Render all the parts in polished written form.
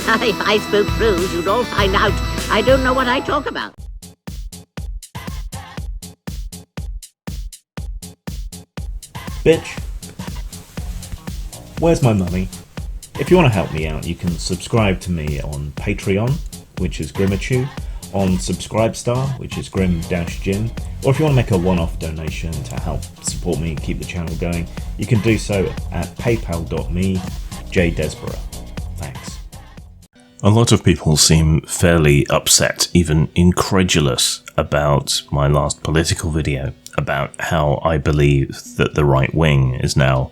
If I spoke prose, you'd all find out I don't know what I talk about. Bitch. Where's my money? If you want to help me out, you can subscribe to me on Patreon, which is Grimachu, on Subscribestar, which is Grim-Jim, or if you want to make a one-off donation to help support me and keep the channel going, you can do so at paypal.me/JDesborough. Thanks. A lot of people seem fairly upset, even incredulous, about my last political video, about how I believe that the right wing is now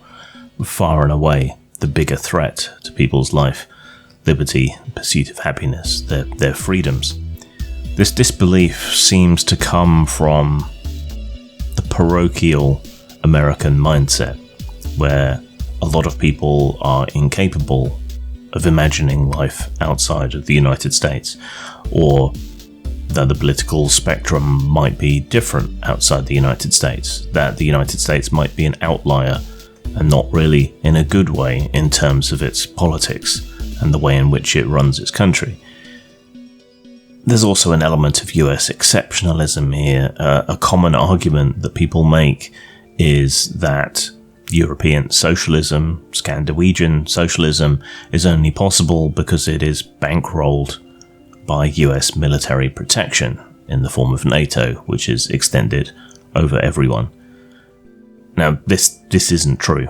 far and away the bigger threat to people's life, liberty, pursuit of happiness, their freedoms. This disbelief seems to come from the parochial American mindset, where a lot of people are incapable of imagining life outside of the United States, or that the political spectrum might be different outside the United States, that the United States might be an outlier and not really in a good way in terms of its politics and the way in which it runs its country. There's also an element of US exceptionalism here. A common argument that people make is that European socialism, Scandinavian socialism, is only possible because it is bankrolled by US military protection in the form of NATO, which is extended over everyone. Now, this isn't true.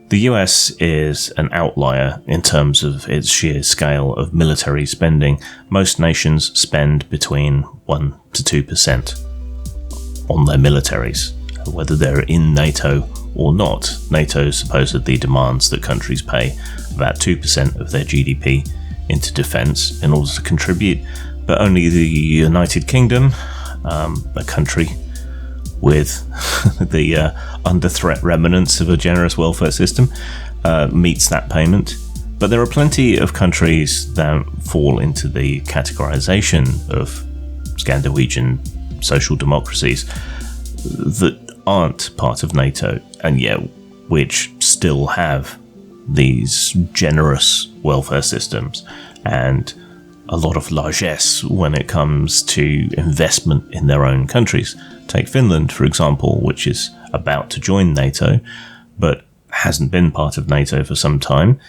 The US is an outlier in terms of its sheer scale of military spending. Most nations spend between 1 to 2% on their militaries, whether they're in NATO or not. NATO supposedly demands that countries pay about 2% of their GDP into defence in order to contribute, but only the United Kingdom, a country with the under threat remnants of a generous welfare system, meets that payment. But there are plenty of countries that fall into the categorization of Scandinavian social democracies that aren't part of NATO, and yet which still have these generous welfare systems and a lot of largesse when it comes to investment in their own countries. Take Finland, for example, which is about to join NATO, but hasn't been part of NATO for some time.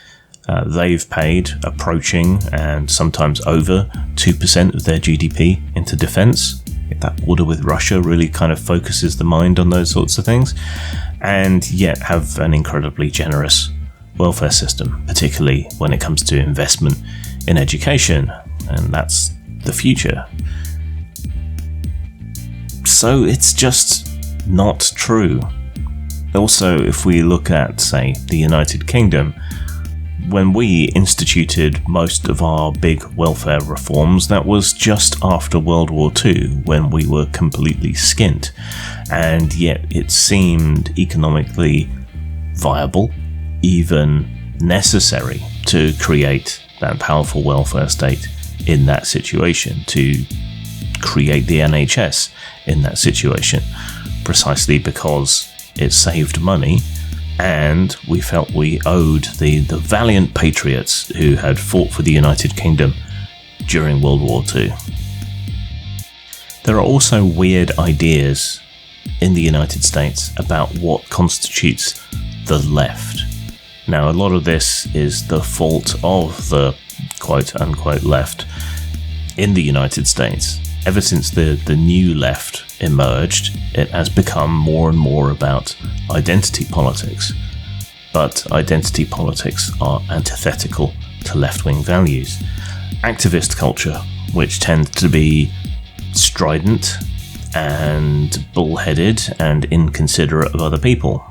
They've paid approaching and sometimes over 2% of their GDP into defence. That border with Russia really kind of focuses the mind on those sorts of things, and yet have an incredibly generous welfare system, particularly when it comes to investment in education, and that's the future. So it's just not true. Also, if we look at, say, the United Kingdom, when we instituted most of our big welfare reforms, that was just after World War II, when we were completely skint, and yet it seemed economically viable, even necessary, to create that powerful welfare state in that situation, to create the NHS in that situation, precisely because it saved money, and we felt we owed the valiant patriots who had fought for the United Kingdom during World War II. There are also weird ideas in the United States about what constitutes the left. Now, a lot of this is the fault of the quote-unquote left in the United States. Ever since the new left emerged, it has become more and more about identity politics. But identity politics are antithetical to left-wing values. Activist culture, which tends to be strident and bullheaded and inconsiderate of other people,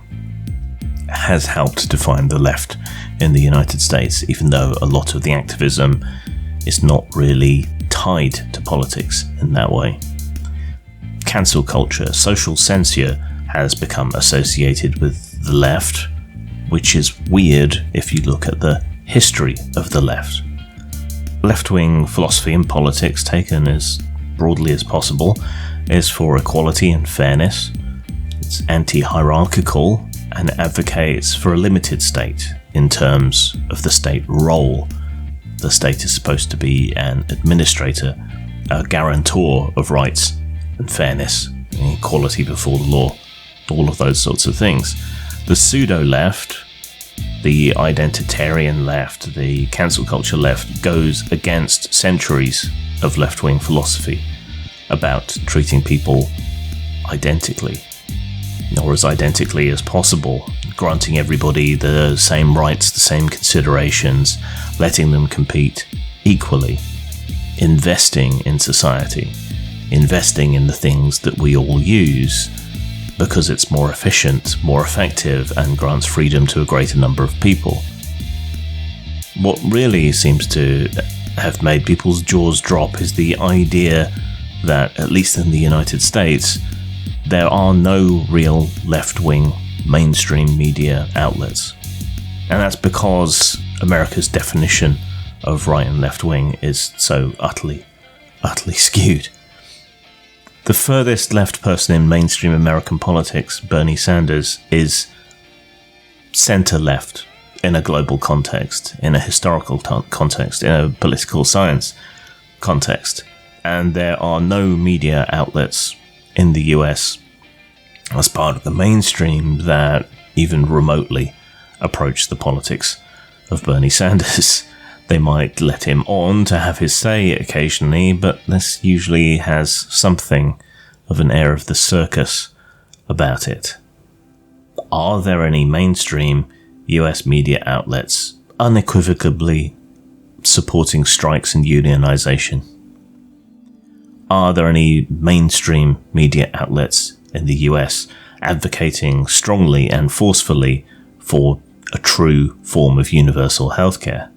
has helped define the left in the United States, even though a lot of the activism is not really tied to politics in that way. Cancel culture, social censure, has become associated with the left, which is weird if you look at the history of the left. Left-wing philosophy and politics, taken as broadly as possible, is for equality and fairness. It's anti-hierarchical and advocates for a limited state in terms of the state role the state is supposed to be an administrator, a guarantor of rights and fairness, equality before the law, all of those sorts of things. The pseudo-left, the identitarian left, the cancel culture left goes against centuries of left-wing philosophy about treating people identically, or as identically as possible, granting everybody the same rights, the same considerations, letting them compete equally, investing in society, investing in the things that we all use because it's more efficient, more effective, and grants freedom to a greater number of people. What really seems to have made people's jaws drop is the idea that, at least in the United States, there are no real left-wing mainstream media outlets. And that's because America's definition of right and left-wing is so utterly skewed. The furthest left person in mainstream American politics, Bernie Sanders, is centre-left in a global context, in a historical context, in a political science context. And there are no media outlets in the US as part of the mainstream that even remotely approach the politics of Bernie Sanders. They might let him on to have his say occasionally, but this usually has something of an air of the circus about it. Are there any mainstream US media outlets unequivocally supporting strikes and unionization? Are there any mainstream media outlets in the US advocating strongly and forcefully for a true form of universal healthcare?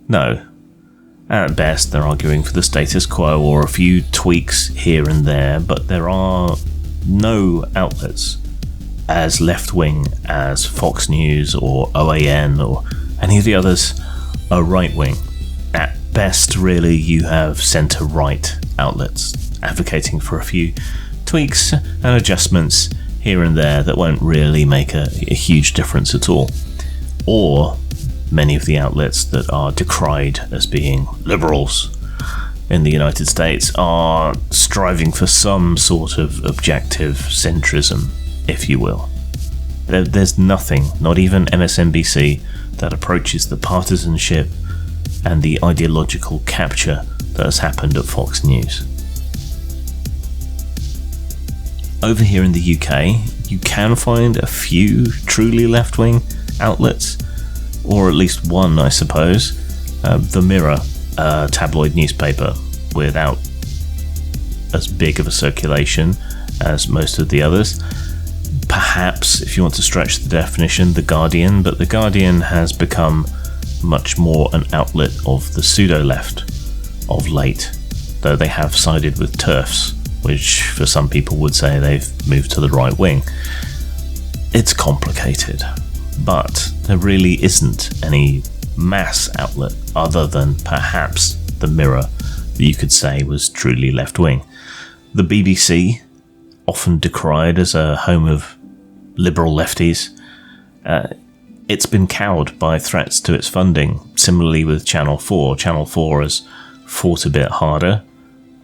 No. At best, they're arguing for the status quo or a few tweaks here and there, but there are no outlets as left-wing as Fox News or OAN or any of the others are right-wing. At best, really, you have centre-right outlets advocating for a few tweaks and adjustments here and there that won't really make a huge difference at all. Or many of the outlets that are decried as being liberals in the United States are striving for some sort of objective centrism, if you will. There's nothing, not even MSNBC, that approaches the partisanship and the ideological capture that has happened at Fox News. Over here in the UK, you can find a few truly left-wing outlets, or at least one, I suppose. The Mirror, a tabloid newspaper without as big of a circulation as most of the others. Perhaps, if you want to stretch the definition, The Guardian, but The Guardian has become much more an outlet of the pseudo-left of late, though they have sided with TERFs, which for some people would say they've moved to the right wing. It's complicated, but there really isn't any mass outlet other than perhaps The Mirror that you could say was truly left-wing. The BBC, often decried as a home of liberal lefties, it's been cowed by threats to its funding. Similarly with Channel 4. Channel 4 has fought a bit harder,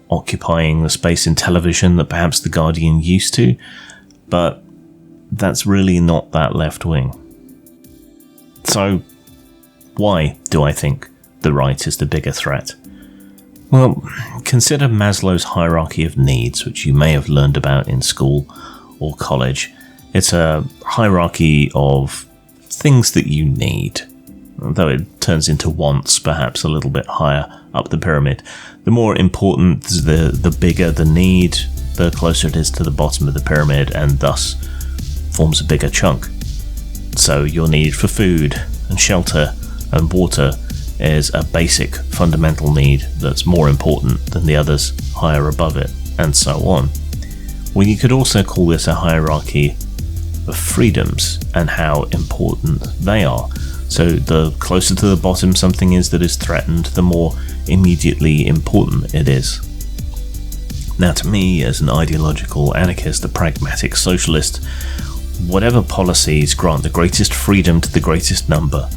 occupying the space in television that perhaps The Guardian used to, but that's really not that left-wing. So, why do I think the right is the bigger threat? Well, consider Maslow's hierarchy of needs, which you may have learned about in school or college. It's a hierarchy of things that you need, though it turns into wants perhaps a little bit higher up the pyramid. The more important, the bigger the need, the closer it is to the bottom of the pyramid, and thus forms a bigger chunk. So your need for food and shelter and water is a basic fundamental need that's more important than the others higher above it, and so on. Well, you could also call this a hierarchy of freedoms and how important they are. So the closer to the bottom something is that is threatened, the more immediately important it is. Now, to me, as an ideological anarchist, a pragmatic socialist, whatever policies grant the greatest freedom to the greatest number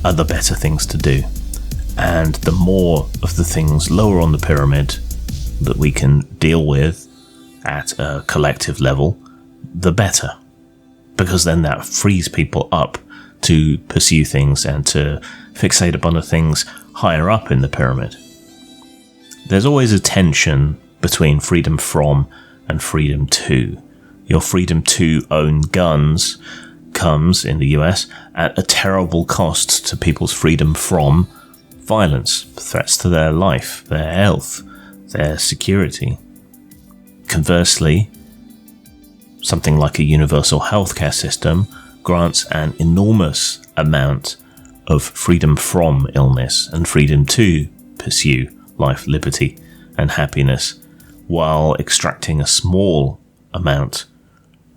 are the better things to do. And the more of the things lower on the pyramid that we can deal with at a collective level, the better. Because then that frees people up to pursue things and to fixate upon the things higher up in the pyramid. There's always a tension between freedom from and freedom to. Your freedom to own guns comes, in the US, at a terrible cost to people's freedom from violence, threats to their life, their health, their security. Conversely, something like a universal healthcare system grants an enormous amount of freedom from illness and freedom to pursue life, liberty, and happiness, while extracting a small amount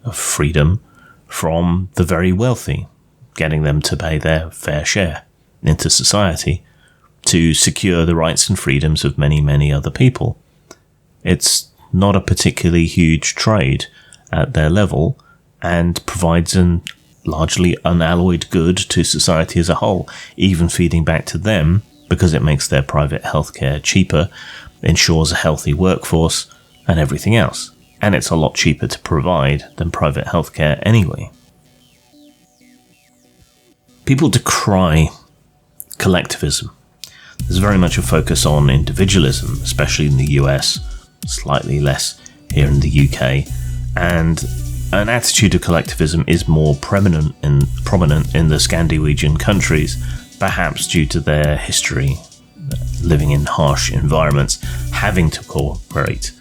of freedom from the very wealthy, getting them to pay their fair share into society to secure the rights and freedoms of many, many other people. It's not a particularly huge trade at their level and provides an largely unalloyed good to society as a whole, even feeding back to them because it makes their private healthcare cheaper, ensures a healthy workforce, and everything else. And it's a lot cheaper to provide than private healthcare anyway. People decry collectivism. There's very much a focus on individualism, especially in the US, slightly less here in the UK, and an attitude of collectivism is more prominent in the Scandinavian countries, perhaps due to their history, living in harsh environments, having to cooperate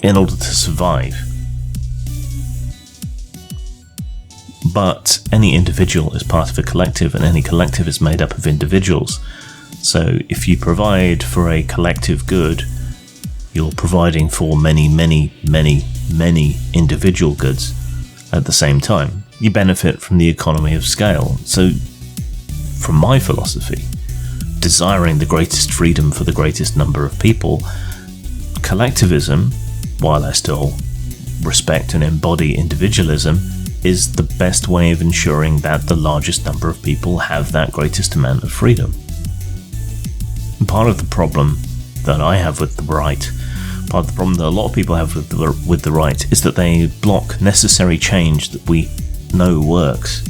in order to survive. But any individual is part of a collective, and any collective is made up of individuals. So if you provide for a collective good, you're providing for many, many, many, many individual goods at the same time. You benefit from the economy of scale. So, from my philosophy, desiring the greatest freedom for the greatest number of people, collectivism, while I still respect and embody individualism, is the best way of ensuring that the largest number of people have that greatest amount of freedom. And part of the problem that I have with the right, part of the problem that a lot of people have with the right, is that they block necessary change that we know works,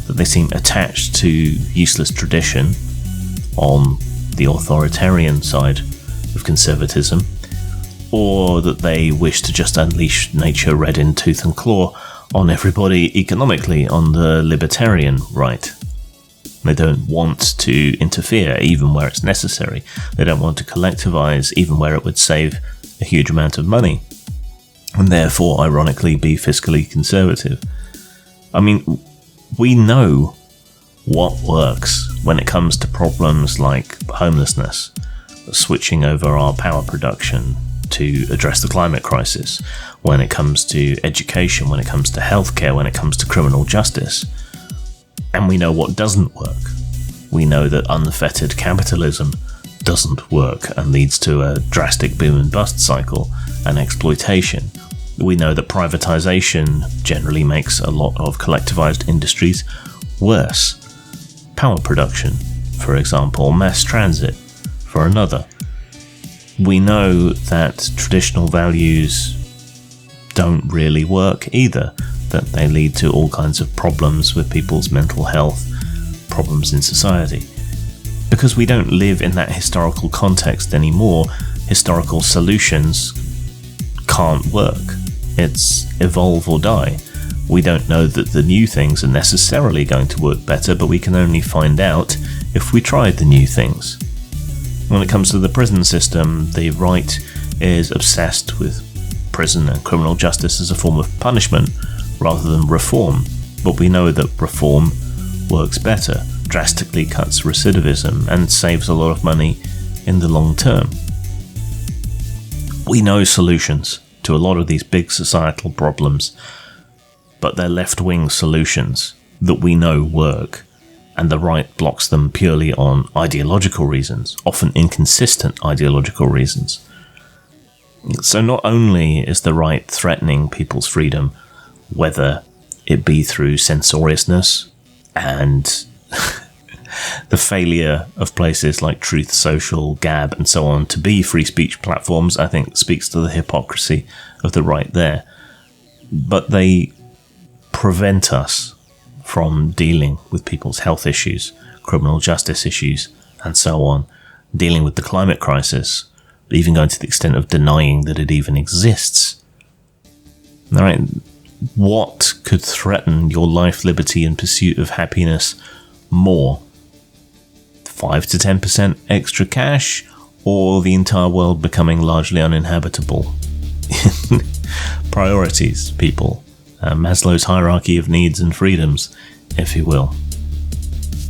that they seem attached to useless tradition on the authoritarian side of conservatism, or that they wish to just unleash nature red in tooth and claw on everybody economically on the libertarian right. They don't want to interfere even where it's necessary. They don't want to collectivize even where it would save a huge amount of money, and therefore, ironically, be fiscally conservative. I mean, we know what works when it comes to problems like homelessness, switching over our power production to address the climate crisis, when it comes to education, when it comes to healthcare, when it comes to criminal justice. And we know what doesn't work. We know that unfettered capitalism doesn't work and leads to a drastic boom and bust cycle and exploitation. We know that privatization generally makes a lot of collectivized industries worse. Power production, for example, mass transit, for another. We know that traditional values don't really work either, that they lead to all kinds of problems with people's mental health, problems in society. Because we don't live in that historical context anymore, historical solutions can't work. It's evolve or die. We don't know that the new things are necessarily going to work better, but we can only find out if we try the new things. When it comes to the prison system, the right is obsessed with prison and criminal justice as a form of punishment rather than reform. But we know that reform works better, drastically cuts recidivism, and saves a lot of money in the long term. We know solutions to a lot of these big societal problems, but they're left-wing solutions that we know work, and the right blocks them purely on ideological reasons, often inconsistent ideological reasons. So not only is the right threatening people's freedom, whether it be through censoriousness and The failure of places like Truth Social, Gab, and so on to be free speech platforms, I think, speaks to the hypocrisy of the right there. But they prevent us from dealing with people's health issues, criminal justice issues, and so on, dealing with the climate crisis, even going to the extent of denying that it even exists. All right, what could threaten your life, liberty, and pursuit of happiness more? 5 to 10% extra cash, or the entire world becoming largely uninhabitable? Priorities, people. Maslow's hierarchy of needs and freedoms, if you will.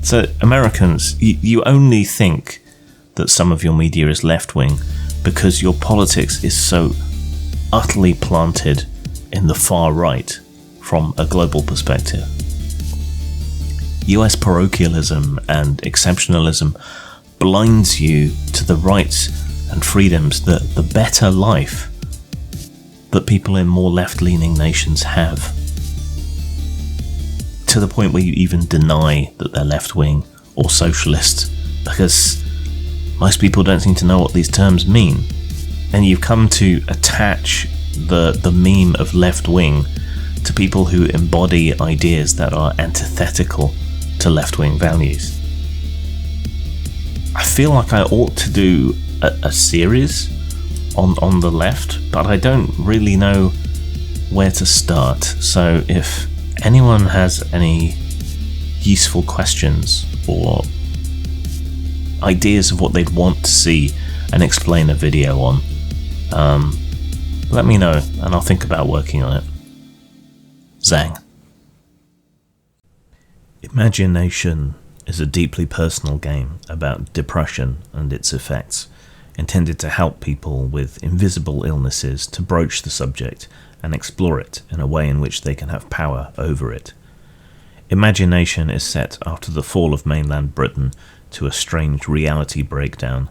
So, Americans, you only think that some of your media is left-wing because your politics is so utterly planted in the far right from a global perspective. US parochialism and exceptionalism blinds you to the rights and freedoms, the better life that people in more left-leaning nations have, to the point where you even deny that they're left-wing or socialist, because most people don't seem to know what these terms mean. And you've come to attach the meme of left-wing to people who embody ideas that are antithetical to left-wing values. I feel like I ought to do a series on the left, but I don't really know where to start. So if anyone has any useful questions or ideas of what they'd want to see and explain a video on, let me know and I'll think about working on it. Zang. Imagination is a deeply personal game about depression and its effects, intended to help people with invisible illnesses to broach the subject and explore it in a way in which they can have power over it. Imagination is set after the fall of mainland Britain to a strange reality breakdown.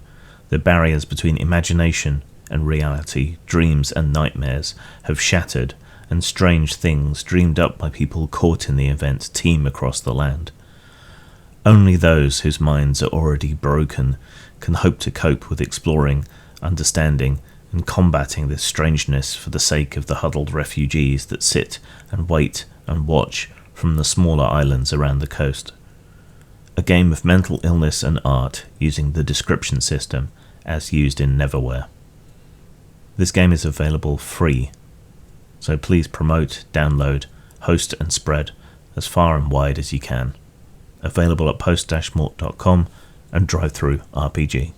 The barriers between imagination and reality, dreams and nightmares, have shattered, and strange things dreamed up by people caught in the event teem across the land. Only those whose minds are already broken can hope to cope with exploring, understanding, and combating this strangeness for the sake of the huddled refugees that sit and wait and watch from the smaller islands around the coast. A game of mental illness and art using the description system as used in Neverwhere. This game is available free, so please promote, download, host and spread as far and wide as you can. Available at post-mort.com and drive-through RPG.